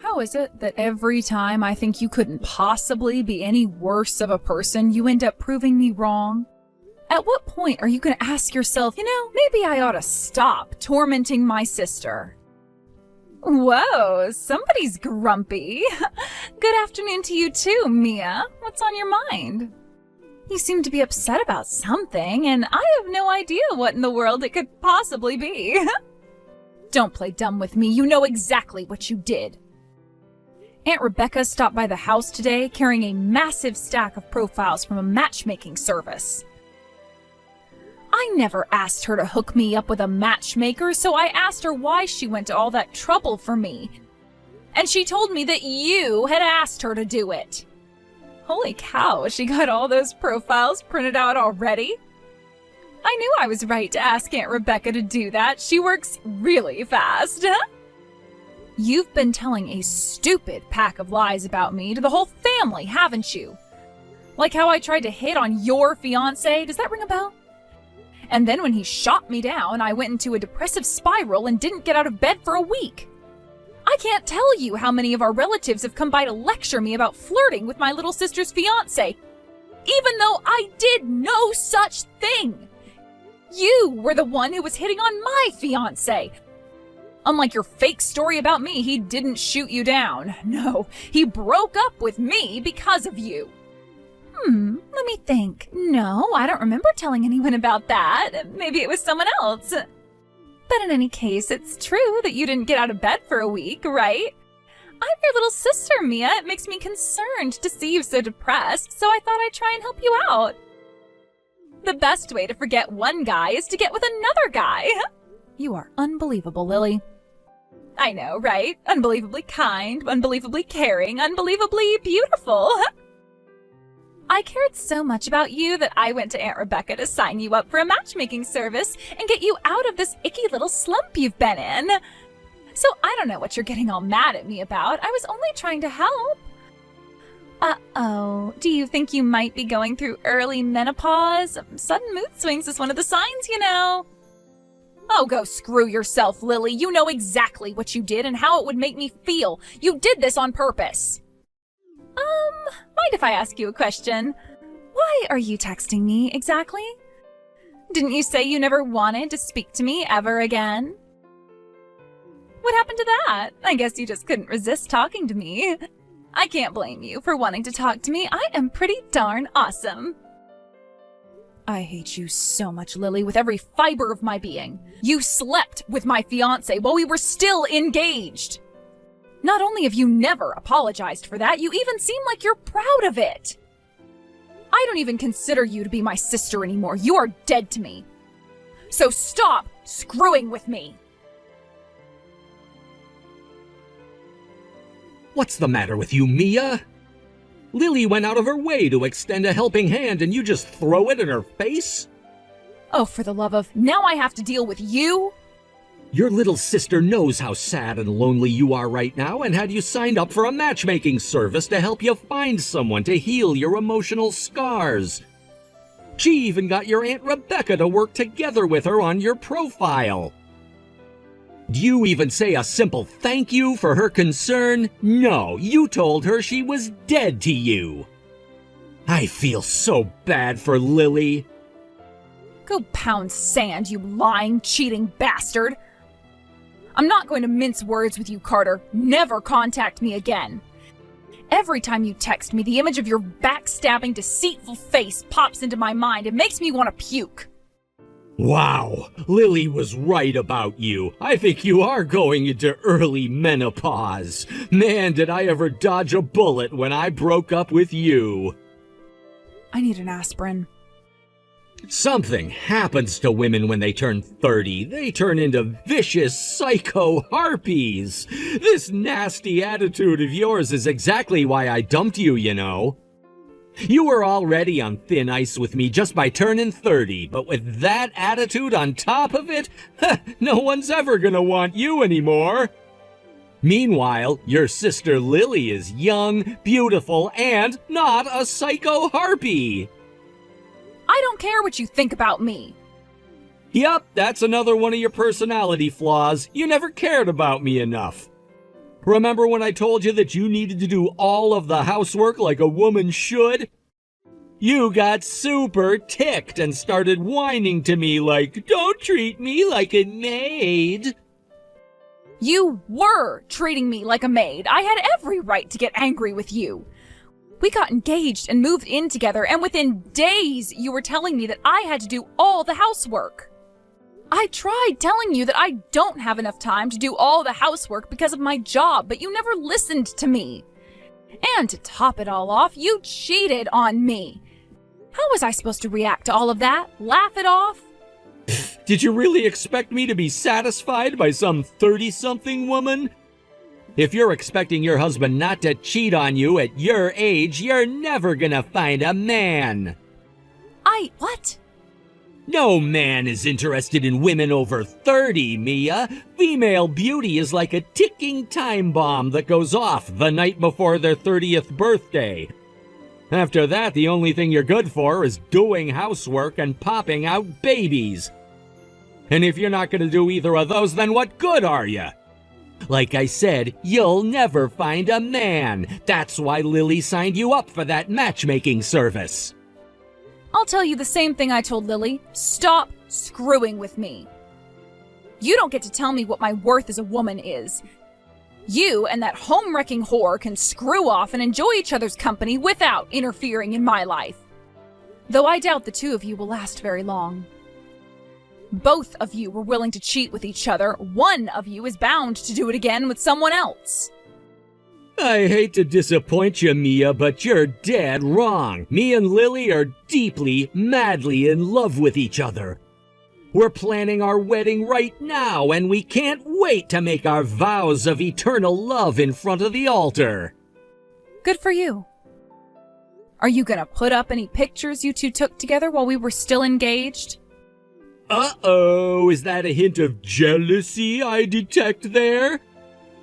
How is it that every time I think you couldn't possibly be any worse of a person, you end up proving me wrong? At what point are you going to ask yourself, maybe I ought to stop tormenting my sister? Whoa, somebody's grumpy. Good afternoon to you too, Mia. What's on your mind? You seem to be upset about something, and I have no idea what in the world it could possibly be. Don't play dumb with me. You know exactly what you did. Aunt Rebecca stopped by the house today carrying a massive stack of profiles from a matchmaking service. I never asked her to hook me up with a matchmaker, so I asked her why she went to all that trouble for me. And she told me that you had asked her to do it. Holy cow, she got all those profiles printed out already? I knew I was right to ask Aunt Rebecca to do that. She works really fast. You've been telling a stupid pack of lies about me to the whole family, haven't you? Like how I tried to hit on your fiancé. Does that ring a bell? And then when he shot me down, I went into a depressive spiral and didn't get out of bed for a week. I can't tell you how many of our relatives have come by to lecture me about flirting with my little sister's fiancé, even though I did no such thing. You were the one who was hitting on my fiancé. Unlike your fake story about me, he didn't shoot you down. No, he broke up with me because of you. Let me think. No, I don't remember telling anyone about that. Maybe it was someone else. But in any case, it's true that you didn't get out of bed for a week, right? I'm your little sister, Mia. It makes me concerned to see you so depressed, so I thought I'd try and help you out. The best way to forget one guy is to get with another guy. You are unbelievable, Lily. I know, right? Unbelievably kind, unbelievably caring, unbelievably beautiful. I cared so much about you that I went to Aunt Rebecca to sign you up for a matchmaking service and get you out of this icky little slump you've been in. So I don't know what you're getting all mad at me about. I was only trying to help. Uh-oh. Do you think you might be going through early menopause? Sudden mood swings is one of the signs, Oh, go screw yourself, Lily. You know exactly what you did and how it would make me feel. You did this on purpose. Mind if I ask you a question? Why are you texting me exactly? Didn't you say you never wanted to speak to me ever again? What happened to that? I guess you just couldn't resist talking to me. I can't blame you for wanting to talk to me. I am pretty darn awesome. I hate you so much, Lily, with every fiber of my being. You slept with my fiancé while we were still engaged. Not only have you never apologized for that, you even seem like you're proud of it. I don't even consider you to be my sister anymore. You are dead to me. So stop screwing with me. What's the matter with you, Mia? Lily went out of her way to extend a helping hand and you just throw it in her face? Oh, for the love of... Now I have to deal with you? Your little sister knows how sad and lonely you are right now and had you signed up for a matchmaking service to help you find someone to heal your emotional scars. She even got your Aunt Rebecca to work together with her on your profile. Do you even say a simple thank you for her concern? No, you told her she was dead to you. I feel so bad for Lily. Go pound sand, you lying, cheating bastard. I'm not going to mince words with you, Carter. Never contact me again. Every time you text me, the image of your backstabbing, deceitful face pops into my mind and makes me want to puke. Wow, Lily was right about you. I think you are going into early menopause. Man, did I ever dodge a bullet when I broke up with you. I need an aspirin. Something happens to women when they turn 30. They turn into vicious psycho harpies. This nasty attitude of yours is exactly why I dumped you, You were already on thin ice with me just by turning 30, but with that attitude on top of it, no one's ever gonna want you anymore. Meanwhile, your sister Lily is young, beautiful, and not a psycho harpy. I don't care what you think about me. Yup, that's another one of your personality flaws. You never cared about me enough. Remember when I told you that you needed to do all of the housework like a woman should? You got super ticked and started whining to me like, "Don't treat me like a maid." You were treating me like a maid. I had every right to get angry with you. We got engaged and moved in together, and within days you were telling me that I had to do all the housework. I tried telling you that I don't have enough time to do all the housework because of my job, but you never listened to me. And to top it all off, you cheated on me. How was I supposed to react to all of that? Laugh it off? Did you really expect me to be satisfied by some 30-something woman? If you're expecting your husband not to cheat on you at your age, you're never gonna find a man. What? No man is interested in women over 30, Mia. Female beauty is like a ticking time bomb that goes off the night before their 30th birthday. After that, the only thing you're good for is doing housework and popping out babies. And if you're not going to do either of those, then what good are you? Like I said, you'll never find a man. That's why Lily signed you up for that matchmaking service. I'll tell you the same thing I told Lily. Stop screwing with me. You don't get to tell me what my worth as a woman is. You and that home-wrecking whore can screw off and enjoy each other's company without interfering in my life. Though I doubt the two of you will last very long. Both of you were willing to cheat with each other. One of you is bound to do it again with someone else. I hate to disappoint you, Mia, but you're dead wrong. Me and Lily are deeply, madly in love with each other. We're planning our wedding right now, and we can't wait to make our vows of eternal love in front of the altar. Good for you. Are you gonna put up any pictures you two took together while we were still engaged? Uh-oh, is that a hint of jealousy I detect there?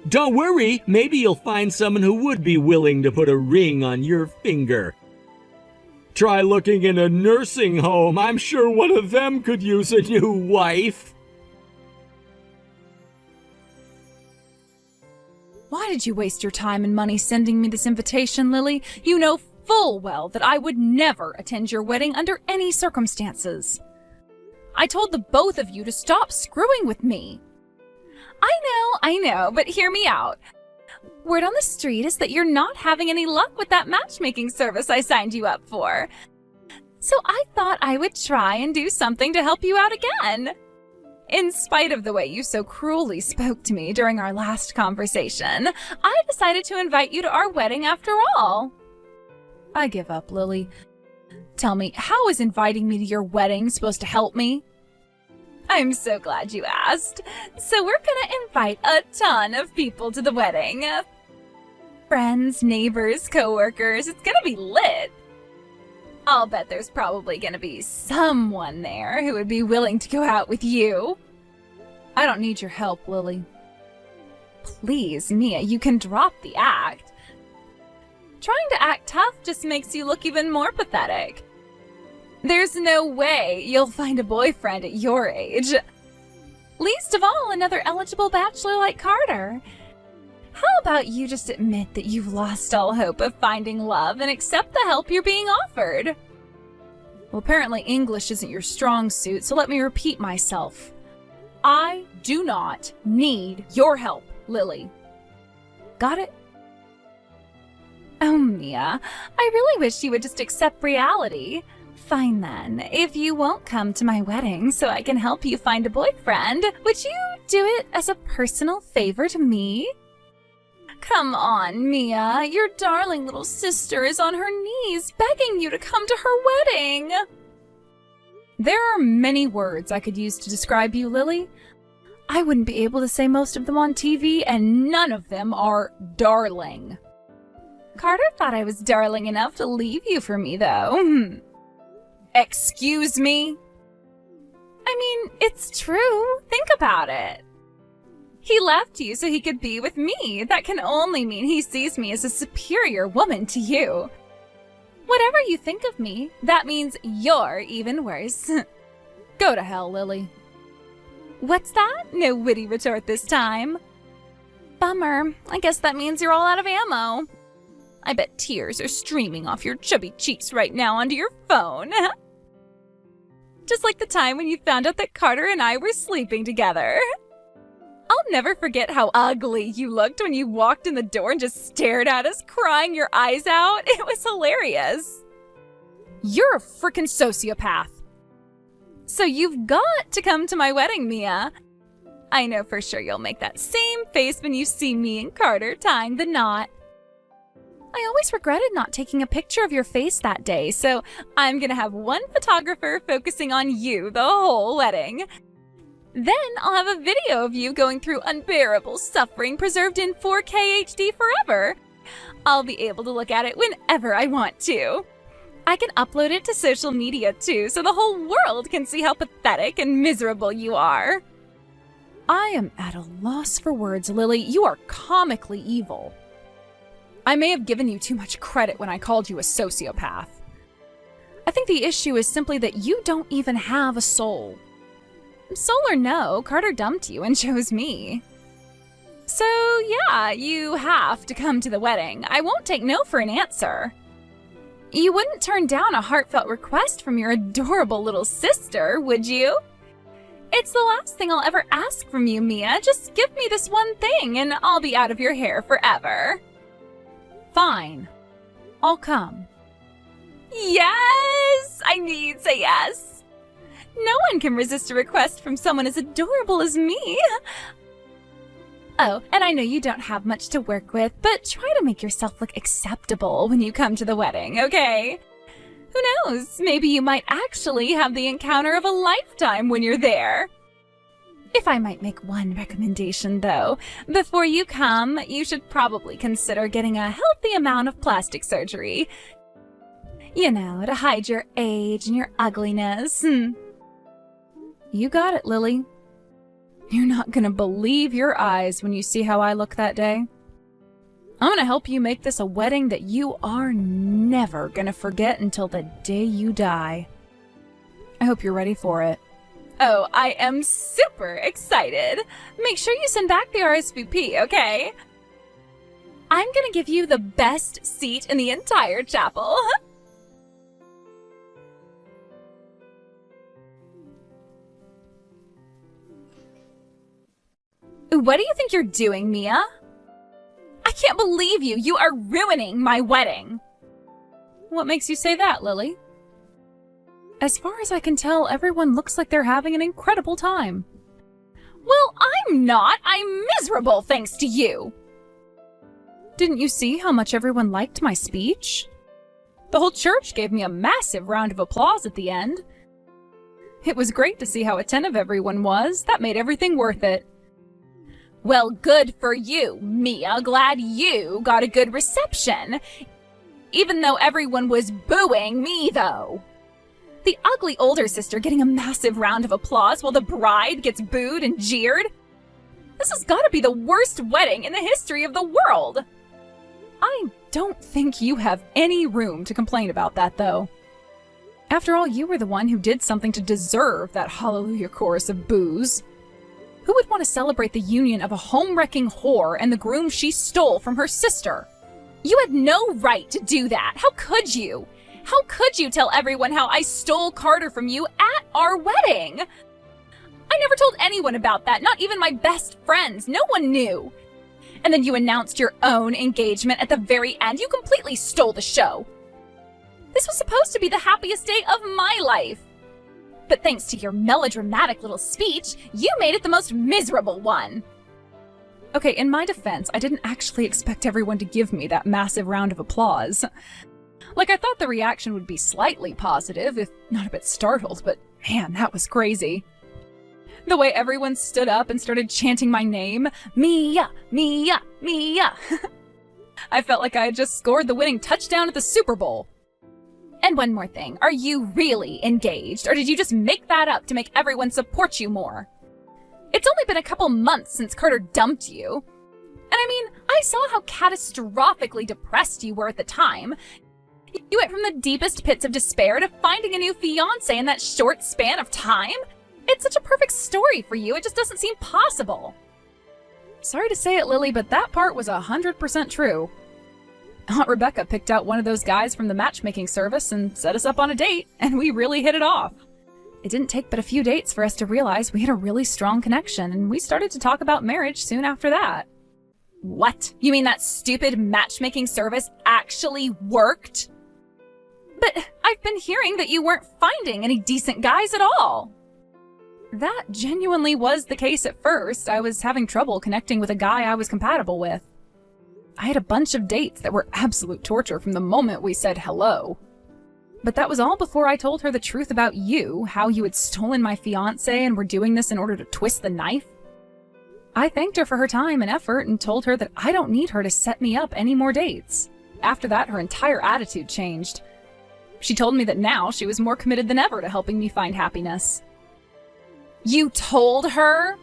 Don't worry, maybe you'll find someone who would be willing to put a ring on your finger. Try looking in a nursing home. I'm sure one of them could use a new wife. Why did you waste your time and money sending me this invitation, Lily? You know full well that I would never attend your wedding under any circumstances. I told the both of you to stop screwing with me. I know, but hear me out. Word on the street is that you're not having any luck with that matchmaking service I signed you up for. So I thought I would try and do something to help you out again. In spite of the way you so cruelly spoke to me during our last conversation, I decided to invite you to our wedding after all. I give up, Lily. Tell me, how is inviting me to your wedding supposed to help me? I'm so glad you asked. So we're gonna invite a ton of people to the wedding. Friends, neighbors, coworkers. It's gonna be lit. I'll bet there's probably gonna be someone there who would be willing to go out with you. I don't need your help, Lily. Please, Mia, you can drop the act. Trying to act tough just makes you look even more pathetic. There's no way you'll find a boyfriend at your age. Least of all, another eligible bachelor like Carter. How about you just admit that you've lost all hope of finding love and accept the help you're being offered? Well, apparently English isn't your strong suit, so let me repeat myself. I do not need your help, Lily. Got it? Oh, Mia, I really wish you would just accept reality. Fine then, if you won't come to my wedding so I can help you find a boyfriend, would you do it as a personal favor to me? Come on, Mia, your darling little sister is on her knees begging you to come to her wedding. There are many words I could use to describe you, Lily. I wouldn't be able to say most of them on TV, and none of them are darling. Carter thought I was darling enough to leave you for me, though. Excuse me? I mean, it's true. Think about it. He left you so he could be with me. That can only mean he sees me as a superior woman to you. Whatever you think of me, that means you're even worse. Go to hell, Lily. What's that? No witty retort this time. Bummer. I guess that means you're all out of ammo. I bet tears are streaming off your chubby cheeks right now onto your phone. Just like the time when you found out that Carter and I were sleeping together. I'll never forget how ugly you looked when you walked in the door and just stared at us, crying your eyes out. It was hilarious. You're a frickin' sociopath. So you've got to come to my wedding, Mia. I know for sure you'll make that same face when you see me and Carter tying the knot. I always regretted not taking a picture of your face that day, so I'm gonna have one photographer focusing on you the whole wedding. Then I'll have a video of you going through unbearable suffering preserved in 4K HD forever. I'll be able to look at it whenever I want to. I can upload it to social media too, so the whole world can see how pathetic and miserable you are. I am at a loss for words, Lily. You are comically evil. I may have given you too much credit when I called you a sociopath. I think the issue is simply that you don't even have a soul. Soul or no, Carter dumped you and chose me. So yeah, you have to come to the wedding. I won't take no for an answer. You wouldn't turn down a heartfelt request from your adorable little sister, would you? It's the last thing I'll ever ask from you, Mia. Just give me this one thing and I'll be out of your hair forever. Fine. I'll come. Yes! I knew you'd say yes. No one can resist a request from someone as adorable as me. Oh, and I know you don't have much to work with, but try to make yourself look acceptable when you come to the wedding, okay? Who knows? Maybe you might actually have the encounter of a lifetime when you're there. If I might make one recommendation, though, before you come, you should probably consider getting a healthy amount of plastic surgery. You know, to hide your age and your ugliness. You got it, Lily. You're not gonna believe your eyes when you see how I look that day. I'm gonna help you make this a wedding that you are never gonna forget until the day you die. I hope you're ready for it. Oh, I am super excited. Make sure you send back the RSVP, okay? I'm gonna give you the best seat in the entire chapel. What do you think you're doing, Mia? I can't believe you! You are ruining my wedding! What makes you say that, Lily? As far as I can tell, everyone looks like they're having an incredible time. Well, I'm not! I'm miserable thanks to you! Didn't you see how much everyone liked my speech? The whole church gave me a massive round of applause at the end. It was great to see how attentive everyone was. That made everything worth it. Well, good for you, Mia. Glad you got a good reception. Even though everyone was booing me, though. The ugly older sister getting a massive round of applause while the bride gets booed and jeered. This has got to be the worst wedding in the history of the world. I don't think you have any room to complain about that, though. After all, you were the one who did something to deserve that hallelujah chorus of boos. Who would want to celebrate the union of a home-wrecking whore and the groom she stole from her sister? You had no right to do that. How could you? How could you tell everyone how I stole Carter from you at our wedding? I never told anyone about that, not even my best friends. No one knew. And then you announced your own engagement at the very end. You completely stole the show. This was supposed to be the happiest day of my life. But thanks to your melodramatic little speech, you made it the most miserable one. Okay, in my defense, I didn't actually expect everyone to give me that massive round of applause. Like, I thought the reaction would be slightly positive, if not a bit startled, but man, that was crazy. The way everyone stood up and started chanting my name, Mia, Mia, Mia. I felt like I had just scored the winning touchdown at the Super Bowl. And one more thing, are you really engaged, or did you just make that up to make everyone support you more? It's only been a couple months since Carter dumped you. And I mean, I saw how catastrophically depressed you were at the time. You went from the deepest pits of despair to finding a new fiancé in that short span of time? It's such a perfect story for you, it just doesn't seem possible. Sorry to say it, Lily, but that part was 100% true. Aunt Rebecca picked out one of those guys from the matchmaking service and set us up on a date, and we really hit it off. It didn't take but a few dates for us to realize we had a really strong connection, and we started to talk about marriage soon after that. What? You mean that stupid matchmaking service actually worked? But I've been hearing that you weren't finding any decent guys at all. That genuinely was the case at first. I was having trouble connecting with a guy I was compatible with. I had a bunch of dates that were absolute torture from the moment we said hello. But that was all before I told her the truth about you, how you had stolen my fiancé and were doing this in order to twist the knife. I thanked her for her time and effort and told her that I don't need her to set me up any more dates. After that, her entire attitude changed. She told me that now she was more committed than ever to helping me find happiness. You told her?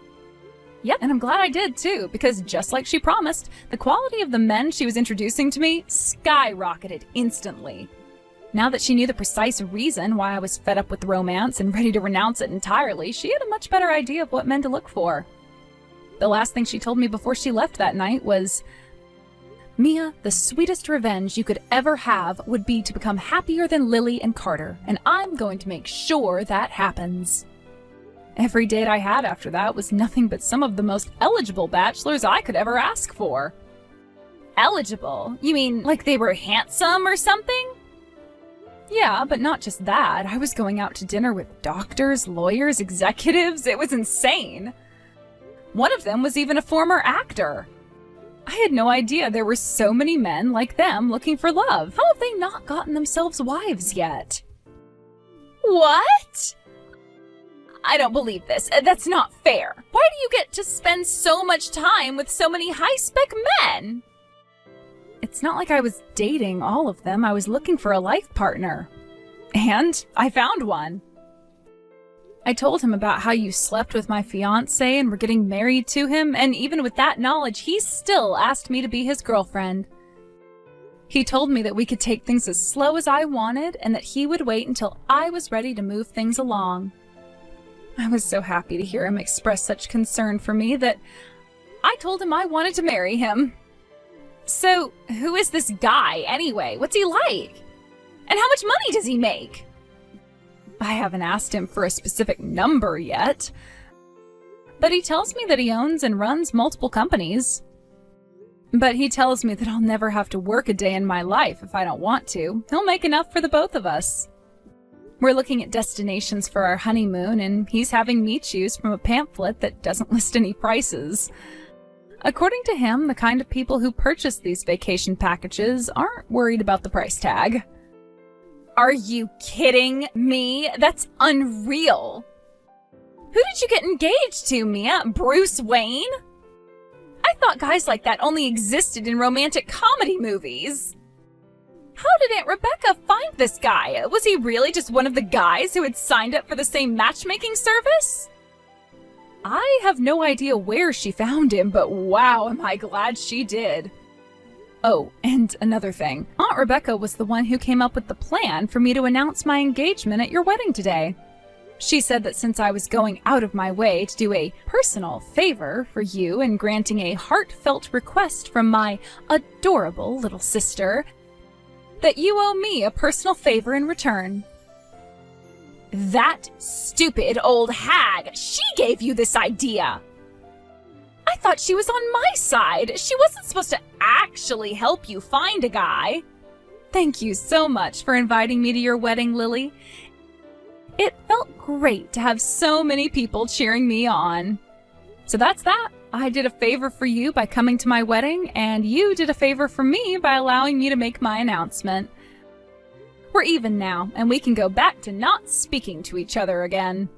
Yep, and I'm glad I did too, because just like she promised, the quality of the men she was introducing to me skyrocketed instantly. Now that she knew the precise reason why I was fed up with romance and ready to renounce it entirely, she had a much better idea of what men to look for. The last thing she told me before she left that night was, Mia, the sweetest revenge you could ever have would be to become happier than Lily and Carter, and I'm going to make sure that happens. Every date I had after that was nothing but some of the most eligible bachelors I could ever ask for. Eligible? You mean like they were handsome or something? Yeah, but not just that. I was going out to dinner with doctors, lawyers, executives. It was insane. One of them was even a former actor. I had no idea there were so many men like them looking for love. How have they not gotten themselves wives yet? What? I don't believe this. That's not fair. Why do you get to spend so much time with so many high-spec men? It's not like I was dating all of them. I was looking for a life partner. And I found one. I told him about how you slept with my fiancé and were getting married to him, and even with that knowledge, he still asked me to be his girlfriend. He told me that we could take things as slow as I wanted and that he would wait until I was ready to move things along. I was so happy to hear him express such concern for me that I told him I wanted to marry him. So, who is this guy anyway? What's he like? And how much money does he make? I haven't asked him for a specific number yet, but he tells me that he owns and runs multiple companies. But he tells me that I'll never have to work a day in my life if I don't want to. He'll make enough for the both of us. We're looking at destinations for our honeymoon, and he's having me choose from a pamphlet that doesn't list any prices. According to him, the kind of people who purchase these vacation packages aren't worried about the price tag. Are you kidding me? That's unreal. Who did you get engaged to, Mia? Bruce Wayne? I thought guys like that only existed in romantic comedy movies. How did Aunt Rebecca find this guy? Was he really just one of the guys who had signed up for the same matchmaking service? I have no idea where she found him, but wow, am I glad she did. Oh, and another thing. Aunt Rebecca was the one who came up with the plan for me to announce my engagement at your wedding today. She said that since I was going out of my way to do a personal favor for you and granting a heartfelt request from my adorable little sister, that you owe me a personal favor in return. That stupid old hag, she gave you this idea. I thought she was on my side. She wasn't supposed to actually help you find a guy. Thank you so much for inviting me to your wedding, Lily. It felt great to have so many people cheering me on. So that's that. I did a favor for you by coming to my wedding, and you did a favor for me by allowing me to make my announcement. We're even now, and we can go back to not speaking to each other again.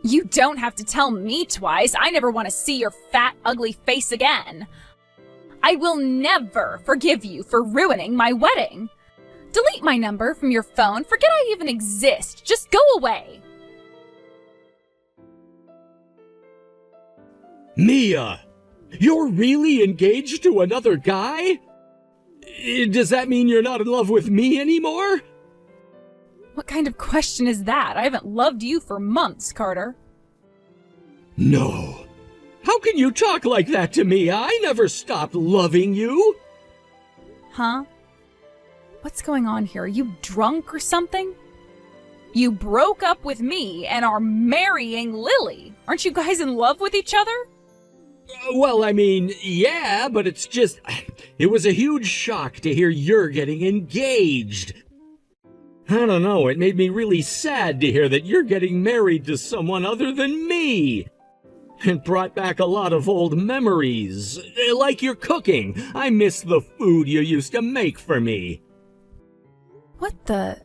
You don't have to tell me twice. I never want to see your fat, ugly face again. I will never forgive you for ruining my wedding. Delete my number from your phone. Forget I even exist. Just go away. Mia, you're really engaged to another guy? Does that mean you're not in love with me anymore? What kind of question is that? I haven't loved you for months, Carter. No, How can you talk like that to me? I never stopped loving you. Huh? What's going on here? Are you drunk or something? You broke up with me and are marrying Lily. Aren't you guys in love with each other? Well, I mean, yeah, but it's just... It was a huge shock to hear you're getting engaged. I don't know, it made me really sad to hear that you're getting married to someone other than me. It brought back a lot of old memories, like your cooking. I miss the food you used to make for me. What the...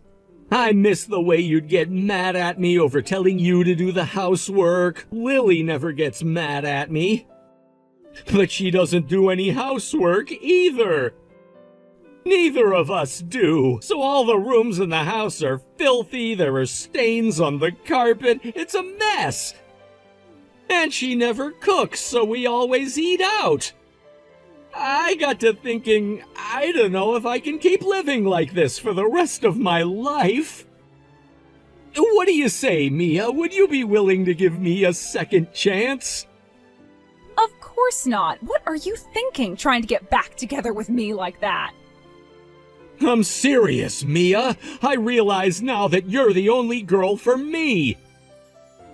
I miss the way you'd get mad at me over telling you to do the housework. Lily never gets mad at me. But she doesn't do any housework either. Neither of us do. So all the rooms in the house are filthy, there are stains on the carpet, it's a mess. And she never cooks, so we always eat out. I got to thinking, I don't know if I can keep living like this for the rest of my life. What do you say, Mia? Would you be willing to give me a second chance? Of course not. What are you thinking, trying to get back together with me like that? I'm serious, Mia. I realize now that you're the only girl for me.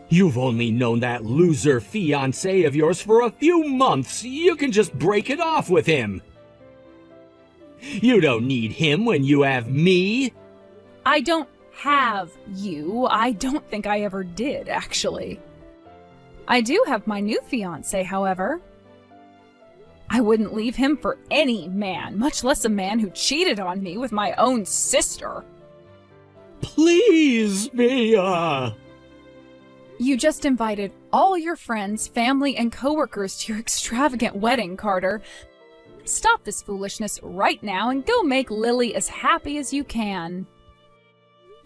You've only known that loser fiancé of yours for a few months. You can just break it off with him. You don't need him when you have me. I don't have you. I don't think I ever did, actually. I do have my new fiancé, however. I wouldn't leave him for any man, much less a man who cheated on me with my own sister. Please, Mia. You just invited all your friends, family, and coworkers to your extravagant wedding, Carter. Stop this foolishness right now and go make Lily as happy as you can.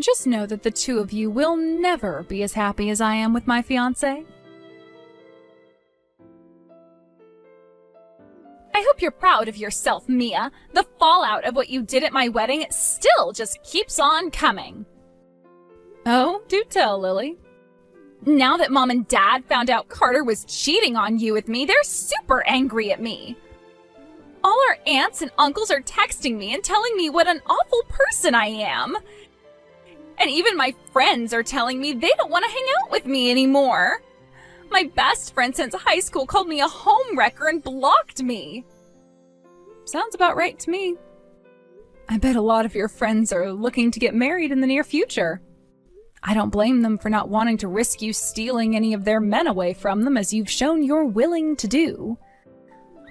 Just know that the two of you will never be as happy as I am with my fiancé. I hope you're proud of yourself, Mia. The fallout of what you did at my wedding still just keeps on coming. Oh, do tell, Lily. Now that Mom and Dad found out Carter was cheating on you with me, they're super angry at me. All our aunts and uncles are texting me and telling me what an awful person I am. And even my friends are telling me they don't want to hang out with me anymore. My best friend since high school called me a homewrecker and blocked me. Sounds about right to me. I bet a lot of your friends are looking to get married in the near future. I don't blame them for not wanting to risk you stealing any of their men away from them, as you've shown you're willing to do.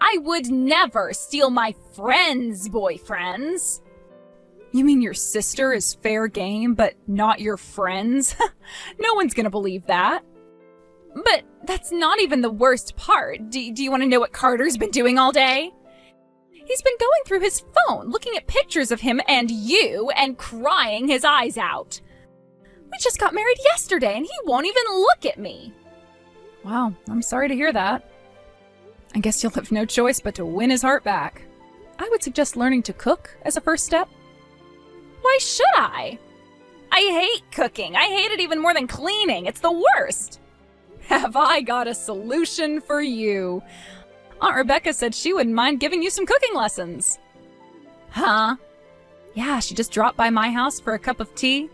I would never steal my friends' boyfriends. You mean your sister is fair game, but not your friends? No one's gonna believe that. But that's not even the worst part. Do you want to know what Carter's been doing all day? He's been going through his phone, looking at pictures of him and you, and crying his eyes out. We just got married yesterday, and he won't even look at me. Wow, I'm sorry to hear that. I guess you'll have no choice but to win his heart back. I would suggest learning to cook as a first step. Why should I? I hate cooking. I hate it even more than cleaning. It's the worst. Have I got a solution for you? Aunt Rebecca said she wouldn't mind giving you some cooking lessons. Huh? Yeah, she just dropped by my house for a cup of tea.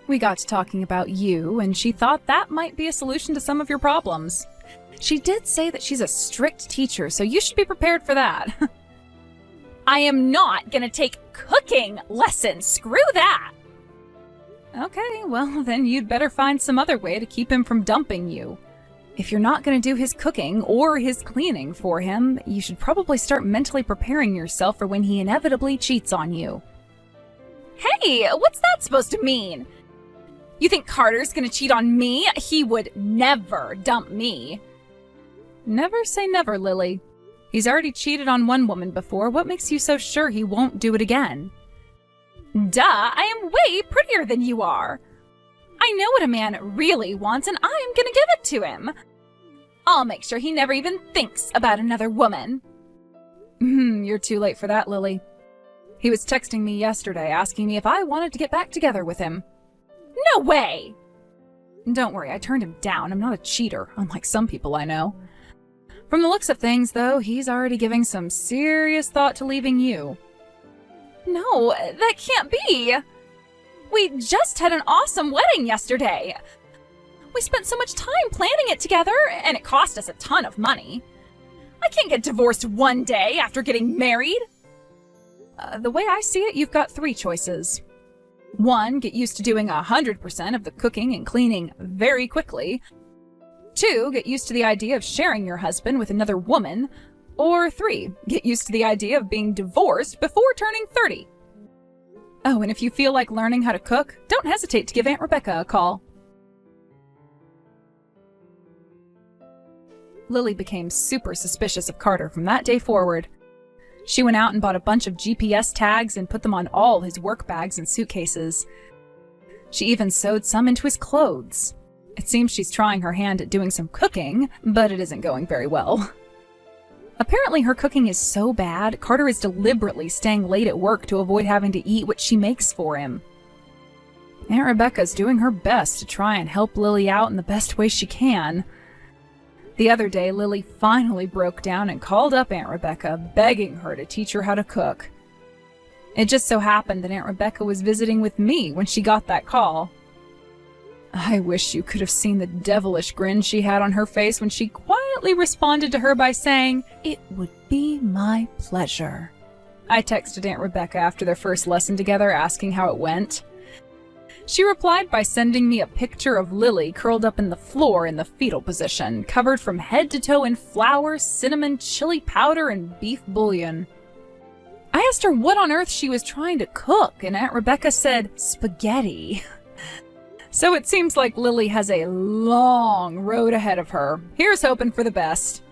We got to talking about you, and she thought that might be a solution to some of your problems. She did say that she's a strict teacher, so you should be prepared for that. I am not gonna take cooking lessons. Screw that! Okay, well, then you'd better find some other way to keep him from dumping you. If you're not going to do his cooking or his cleaning for him, you should probably start mentally preparing yourself for when he inevitably cheats on you. Hey, what's that supposed to mean? You think Carter's going to cheat on me? He would never dump me. Never say never, Lily. He's already cheated on one woman before. What makes you so sure he won't do it again? Duh, I am way prettier than you are. I know what a man really wants, and I'm gonna give it to him. I'll make sure he never even thinks about another woman. You're too late for that, Lily. He was texting me yesterday, asking me if I wanted to get back together with him. No way! Don't worry, I turned him down. I'm not a cheater, unlike some people I know. From the looks of things, though, he's already giving some serious thought to leaving you. No, that can't be. We just had an awesome wedding yesterday. We spent so much time planning it together, and it cost us a ton of money. I can't get divorced one day after getting married. The way I see it, you've got 3 choices. 1, get used to doing 100% of the cooking and cleaning very quickly. 2, get used to the idea of sharing your husband with another woman. Or 3, get used to the idea of being divorced before turning 30. Oh, and if you feel like learning how to cook, don't hesitate to give Aunt Rebecca a call. Lily became super suspicious of Carter from that day forward. She went out and bought a bunch of GPS tags and put them on all his work bags and suitcases. She even sewed some into his clothes. It seems she's trying her hand at doing some cooking, but it isn't going very well. Apparently her cooking is so bad, Carter is deliberately staying late at work to avoid having to eat what she makes for him. Aunt Rebecca's doing her best to try and help Lily out in the best way she can. The other day, Lily finally broke down and called up Aunt Rebecca, begging her to teach her how to cook. It just so happened that Aunt Rebecca was visiting with me when she got that call. I wish you could have seen the devilish grin she had on her face when she quietly responded to her by saying, "It would be my pleasure." I texted Aunt Rebecca after their first lesson together asking how it went. She replied by sending me a picture of Lily curled up in the floor in the fetal position, covered from head to toe in flour, cinnamon, chili powder, and beef bouillon. I asked her what on earth she was trying to cook, and Aunt Rebecca said, spaghetti. So it seems like Lily has a long road ahead of her. Here's hoping for the best.